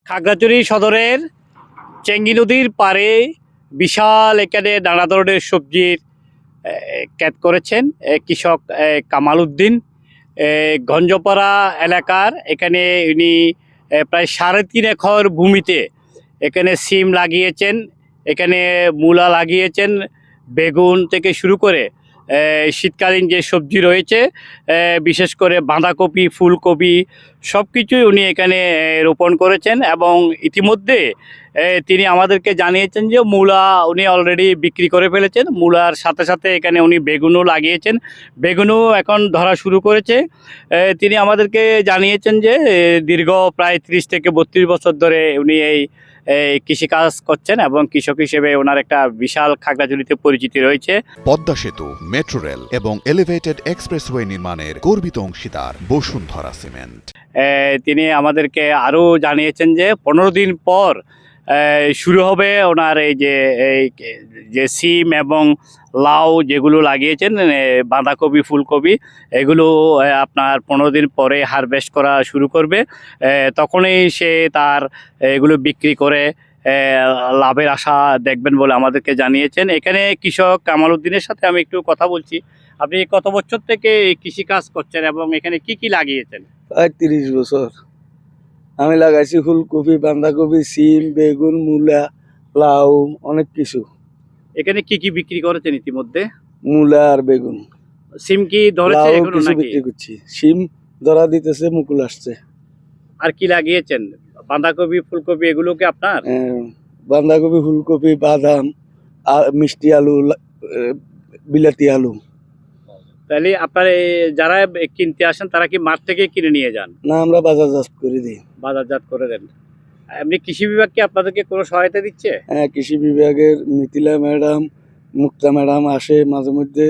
খাগড়াছড়ি সদরের চেঙ্গি নদীর পাড়ে বিশাল এখানে নানা ধরনের সবজির ক্ষেত করেছেন কৃষক কামাল উদ্দিন। গঞ্জপাড়া এলাকার এখানে উনি প্রায় 3.5 একর ভূমিতে এখানে সিম লাগিয়েছেন, এখানে মূলা লাগিয়েছেন, বেগুন থেকে শুরু করে শীতকালীন যে সবজি রয়েছে বিশেষ করে বাঁধাকপি, ফুলকপি সব কিছুই উনি এখানে রোপণ করেছেন। এবং ইতিমধ্যে তিনি আমাদেরকে জানিয়েছেন যে মূলা উনি অলরেডি বিক্রি করে ফেলেছেন। মূলার সাথে সাথে এখানে উনি বেগুনও লাগিয়েছেন, বেগুনও এখন ধরা শুরু করেছে। তিনি আমাদেরকে জানিয়েছেন যে দীর্ঘ প্রায় 30 থেকে 32 বছর ধরে উনি এই কৃষিকাজ করছেন এবং কৃষক হিসেবে ওনার একটা বিশাল খাগড়াছড়িতে পরিচিতি রয়েছে। পদ্মা সেতু, মেট্রো রেল এবং এলিভেটেড এক্সপ্রেসওয়ে নির্মাণের গর্বিত অংশীদার বসুন্ধরা সিমেন্ট। তিনি আমাদেরকে আরও জানিয়েছেন যে 15 দিন পর শুরু হবে ওনার এই যে সিম এবং লাউ যেগুলো লাগিয়েছেন, বাঁধাকপি, ফুলকপি, এগুলো আপনার 15 দিন পরে হারভেস্ট করা শুরু করবে। তখনই সে তার এগুলো বিক্রি করে লাভের আশা দেখবেন বলে আমাদেরকে জানিয়েছেন। এখানে কৃষক কামাল উদ্দিনের সাথে আমি একটু কথা বলছি। আপনি কত বছর থেকে কৃষিকাজ করছেন এবং এখানে কি কি লাগিয়েছেন? প্রায় 30 বছর। আমি লাগাইছি ফুলকপি, বাঁধাকপি, সিম, বেগুন, মূলা, লাউ, অনেক কিছু। এখানে কি কি বিক্রি করেছেন ইতিমধ্যে? মূলা আর বেগুন, সিম কি ধরেছে লাউ এখনো কিছু নাকি? বিক্রি করছি। সিম ধরা দিতেছে, মুকুল আসছে। আর কি লাগিয়েছেন? বাঁধাকপি, ফুলকপি এগুলো কি আপনার? বাঁধাকপি, ফুলকপি, বাদাম, আর মিষ্টি আলু, বিলাতি আলু। তাহলে আপনার যারা কিনতে আসেন তারা কি মাঠ থেকে কিনে নিয়ে যান? না, আমরা বাজারজাত করে দিই। বাজারজাত করে দেন। এমনি কৃষি বিভাগ কি আপনাদেরকে কোনো সহায়তা দিচ্ছে? হ্যাঁ, কৃষি বিভাগের মিথিলা ম্যাডাম, মুক্তা ম্যাডাম আসে মাঝে মধ্যে।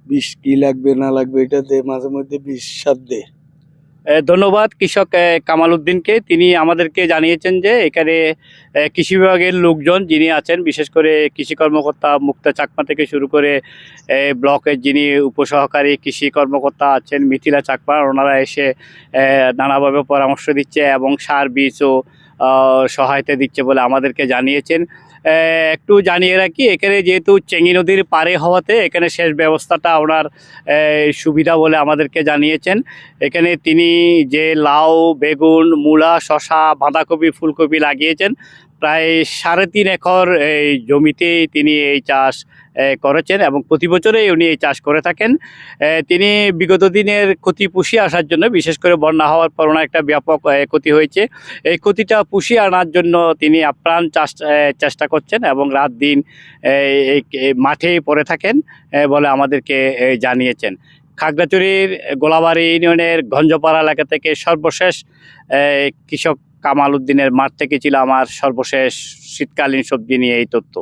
বিষ কি লাগবে না লাগবে এটা দে, মাঝে মধ্যে বিষ সার দে। ধন্যবাদ কৃষক কামাল উদ্দিনকে। তিনি আমাদেরকে জানিয়েছেন যে এখানে কৃষি বিভাগের লোকজন যিনি আছেন, বিশেষ করে কৃষি কর্মকর্তা মুক্তা চাকমা থেকে শুরু করে ব্লকের যিনি উপসহকারী কৃষি কর্মকর্তা আছেন মিথিলা চাকমা, ওনারা এসে নানাভাবে পরামর্শ দিচ্ছে এবং সার বীজও সহায়তা দিচ্ছে বলে আমাদেরকে জানিয়েছেন। একটু জানিয়ে রাখি, এখানে যেহেতু চেঙ্গি নদীর পাড়ে হওয়াতে এখানে সেচ ব্যবস্থাটা ওনার সুবিধা বলে আমাদেরকে জানিয়েছেন। এখানে তিনি যে লাউ, বেগুন, মূলা, শসা, বাঁধাকপি, ফুলকপি লাগিয়েছেন, প্রায় 3.5 একর এই জমিতে তিনি এই চাষ করেছেন এবং প্রতি বছরেই উনি এই চাষ করে থাকেন। তিনি বিগত দিনের ক্ষতি পুষিয়ে আসার জন্য, বিশেষ করে বন্যা হওয়ার পর ওনার একটা ব্যাপক ক্ষতি হয়েছে, এই ক্ষতিটা পুষিয়ে আনার জন্য তিনি আপ্রাণ চেষ্টা করছেন এবং রাত দিন এই মাঠেই পড়ে থাকেন বলে আমাদেরকে জানিয়েছেন। খাগড়াছড়ির গোলাবাড়ি ইউনিয়নের গঞ্জপাড়া এলাকা থেকে সর্বশেষ কৃষক কামাল উদ্দিনের মাঠ থেকে ছিল আমার সর্বশেষ শীতকালীন সবজি নিয়ে এই তথ্য।